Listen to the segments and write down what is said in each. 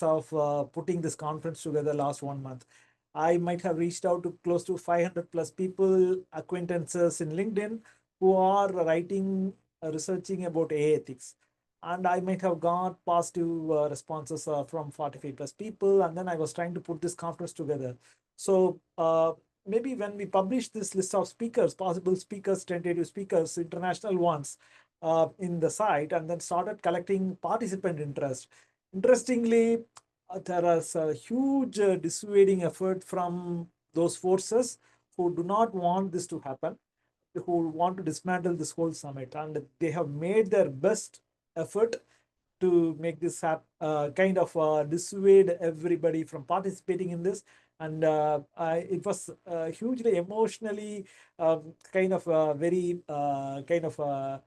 of putting this conference together last 1 month. I might have reached out to close to 500 plus people, acquaintances in LinkedIn who are writing, researching about AI ethics. And I might have got positive responses from 45 plus people. And then I was trying to put this conference together. So maybe when we publish this list of speakers, possible speakers, tentative speakers, international ones in the site, and then started collecting participant interest. Interestingly, there is a huge dissuading effort from those forces who do not want this to happen, who want to dismantle this whole summit, and they have made their best effort to make this kind of dissuade everybody from participating in this. And it was hugely emotionally kind of very kind of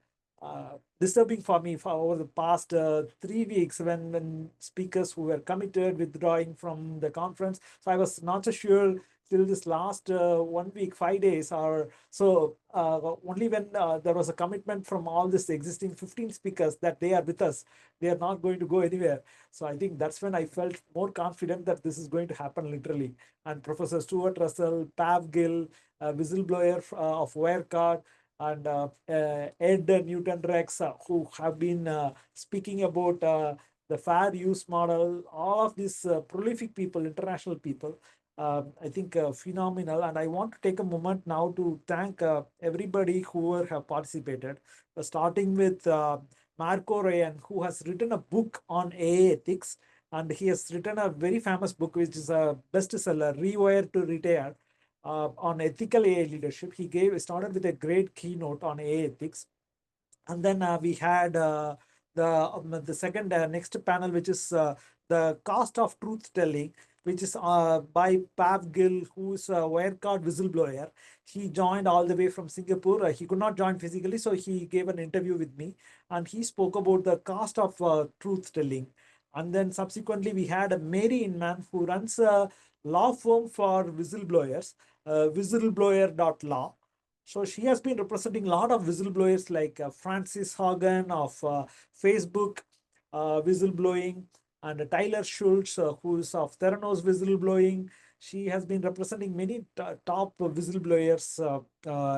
disturbing for me for over the past 3 weeks when speakers who were committed withdrawing from the conference. So I was not so sure till this last 1 week, 5 days, or so only when there was a commitment from all this existing 15 speakers that they are with us, they are not going to go anywhere. So I think that's when I felt more confident that this is going to happen literally. And Professor Stuart Russell, Pav Gill, whistleblower of Wirecard, and Ed Newton Rex, who have been speaking about the fair use model, all of these prolific people, international people, I think phenomenal. And I want to take a moment now to thank everybody who have participated, starting with Marco Ryan, who has written a book on AI ethics. And he has written a very famous book, which is a bestseller, Rewire to Retire, on ethical AI leadership. He started with a great keynote on AI ethics. And then we had the second next panel, which is the cost of truth telling, which is by Pav Gill, who is a Wirecard whistleblower. He joined all the way from Singapore. He could not join physically, so he gave an interview with me, and he spoke about the cost of truth telling. And then subsequently, we had a Mary Inman, who runs a law firm for whistleblowers, whistleblower.law. So she has been representing a lot of whistleblowers like Francis Hogan of Facebook whistleblowing, and Tyler Schultz, who is of Theranos whistleblowing. She has been representing many top whistleblowers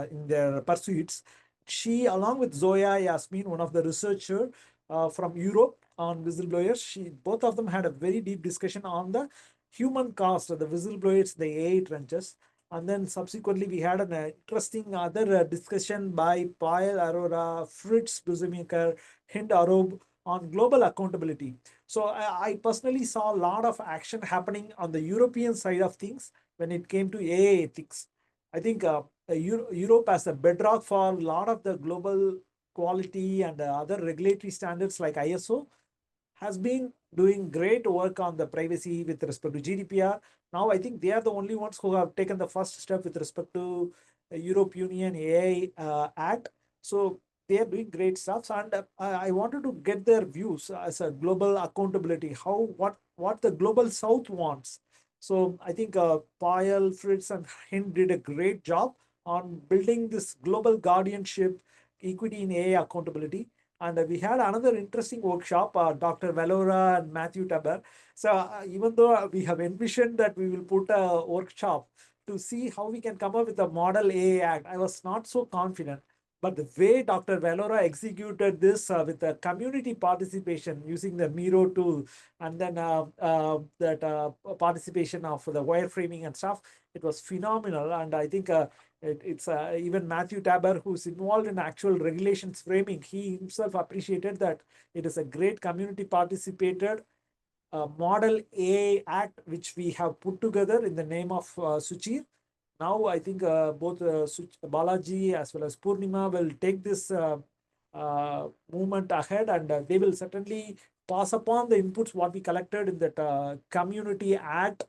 in their pursuits. She, along with Zoya Yasmin, one of the researcher from Europe on whistleblowers, both of them had a very deep discussion on the human cost of the whistleblowers, the AI trenches. And then subsequently, we had an interesting other discussion by Payal Arora, Fritz Duzemaker, Hind Arob on global accountability. So I personally saw a lot of action happening on the European side of things when it came to AI ethics. I think Europe as a bedrock for a lot of the global quality and other regulatory standards like ISO has been doing great work on the privacy with respect to GDPR. Now I think they are the only ones who have taken the first step with respect to the Europe Union AI Act. So they are doing great stuff, and I wanted to get their views as a global accountability. What the global South wants. So I think Payal, Fritz, and Hind did a great job on building this global guardianship, equity in AI accountability. And we had another interesting workshop, Dr. Valora and Matthew Taber. So even though we have envisioned that we will put a workshop to see how we can come up with a model AI Act, I was not so confident. But the way Dr. Valora executed this with the community participation using the Miro tool, and then that participation of the wireframing and stuff, it was phenomenal. And I think it's even Matthew Taber, who's involved in actual regulations framing, he himself appreciated that it is a great community participated model AI Act, which we have put together in the name of Suchir. Now, I think both Balaji as well as Purnima will take this movement ahead, and they will certainly pass upon the inputs what we collected in that community act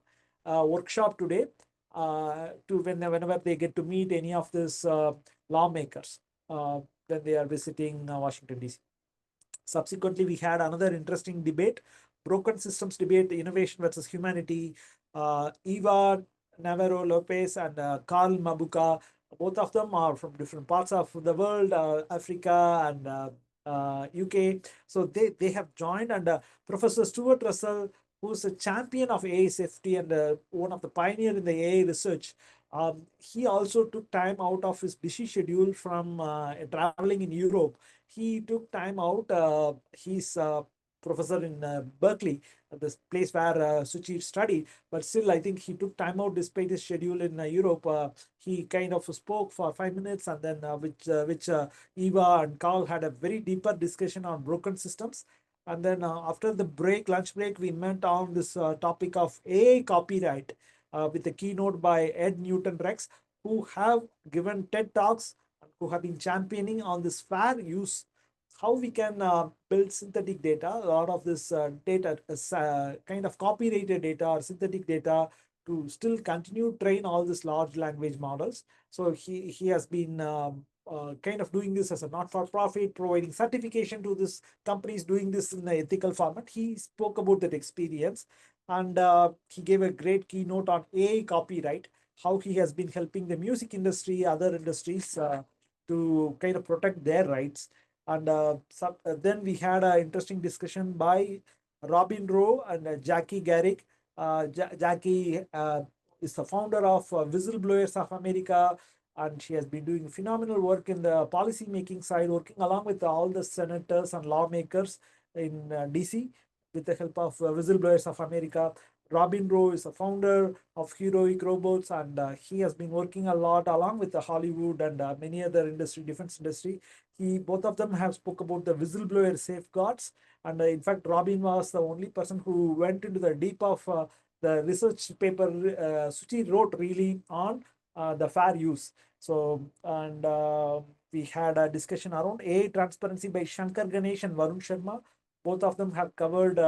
workshop today to whenever they get to meet any of these lawmakers when they are visiting Washington, D.C. Subsequently, we had another interesting debate, broken systems debate, innovation versus humanity. Eva Navarro Lopez and Carl Mabuka, both of them are from different parts of the world, Africa and UK. So they have joined, and Professor Stuart Russell who's a champion of AI safety and one of the pioneer in the AI research. He also took time out of his busy schedule from traveling in Europe. He took time out. He's a professor in Berkeley, this place where Suchir studied. But still, I think he took time out despite his schedule in Europe. He kind of spoke for 5 minutes, and then which Eva and Carl had a very deeper discussion on broken systems. And then after the break, lunch break, we went on this topic of AI copyright with a keynote by Ed Newton Rex, who have given TED Talks and who have been championing on this fair use, how we can build synthetic data. A lot of this data is kind of copyrighted data or synthetic data to still continue train all these large language models. So he has been kind of doing this as a not-for-profit, providing certification to this companies doing this in an ethical format. He spoke about that experience, and he gave a great keynote on AI copyright, how he has been helping the music industry, other industries to kind of protect their rights. And then we had an interesting discussion by Robin Rowe and Jackie Garrick. Jackie is the founder of Whistleblowers of America, and she has been doing phenomenal work in the policy making side, working along with all the senators and lawmakers in DC with the help of Whistleblowers of America. Robin Rowe is the founder of Heroic Robots, and he has been working a lot along with the Hollywood and many other industry, defense industry. Both of them have spoke about the whistleblower safeguards, and in fact, Robin was the only person who went into the deep of the research paper Suchi wrote really on the fair use. So, and we had a discussion around AI transparency by Shankar Ganesh and Varun Sharma. Both of them have covered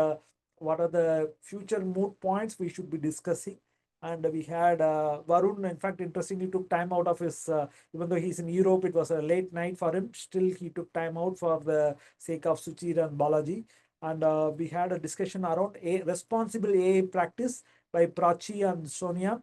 what are the future moot points we should be discussing. And we had Varun, in fact, interestingly took time out of his, even though he's in Europe, it was a late night for him. Still, he took time out for the sake of Suchir and Balaji. And we had a discussion around a responsible AI practice by Prachi and Sonia,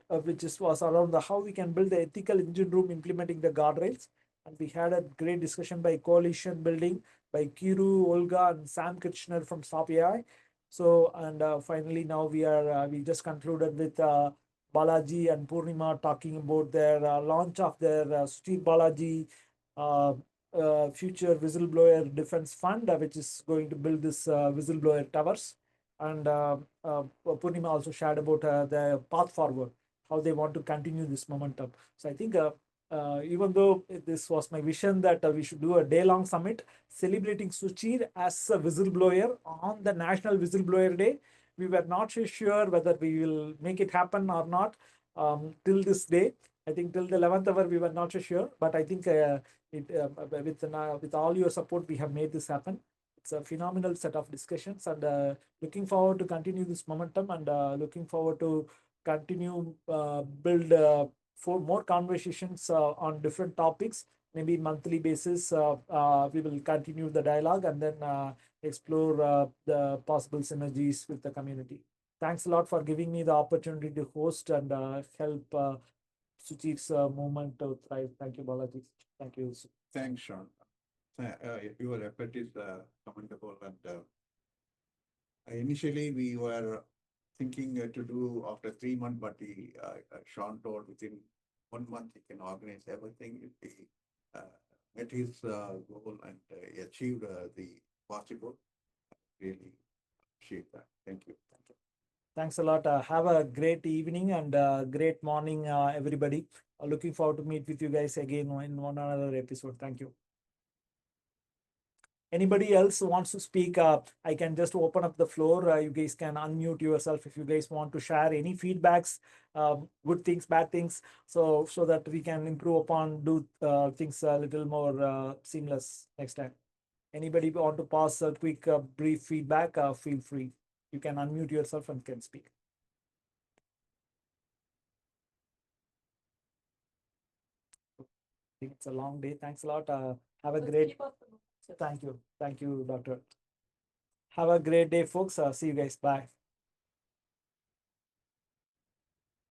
which was around the how we can build the ethical engine room implementing the guardrails. And we had a great discussion by Coalition Building by Kiru, Olga, and Sam Kitchener from Stop AI. So, and finally, now we just concluded with Balaji and Purnima talking about their launch of their Suchir Balaji uh, future whistleblower defense fund, which is going to build this whistleblower towers. And Purnima also shared about the path forward, how they want to continue this momentum. So I think even though this was my vision that we should do a day-long summit celebrating Suchir as a whistleblower on the National Whistleblower Day, we were not so sure whether we will make it happen or not till this day. I think till the 11th hour we were not so sure, but I think with all your support we have made this happen. It's a phenomenal set of discussions, and looking forward to continue this momentum, and looking forward to continue build for more conversations on different topics. Maybe monthly basis, we will continue the dialogue and then explore the possible synergies with the community. Thanks a lot for giving me the opportunity to host and help Suchit's movement to thrive. Thank you, Balaji. Thank you. Thanks, Sean. Your effort is commendable, and initially we were thinking to do after 3 months, but Sean told within 1 month he can organize everything. He met his goal and achieved the possible. Really appreciate that. Thank you. Thank you. Thanks a lot. Have a great evening and great morning, everybody. Looking forward to meet with you guys again in one another episode. Thank you. Anybody else wants to speak? I can just open up the floor. You guys can unmute yourself if you guys want to share any feedbacks, good things, bad things, so that we can improve upon, do things a little more seamless next time. Anybody want to pass a quick, brief feedback? Feel free. You can unmute yourself and can speak. I think it's a long day. Thanks a lot. Have a great. Thank you. Thank you, Doctor. Have a great day, folks. See you guys. Bye.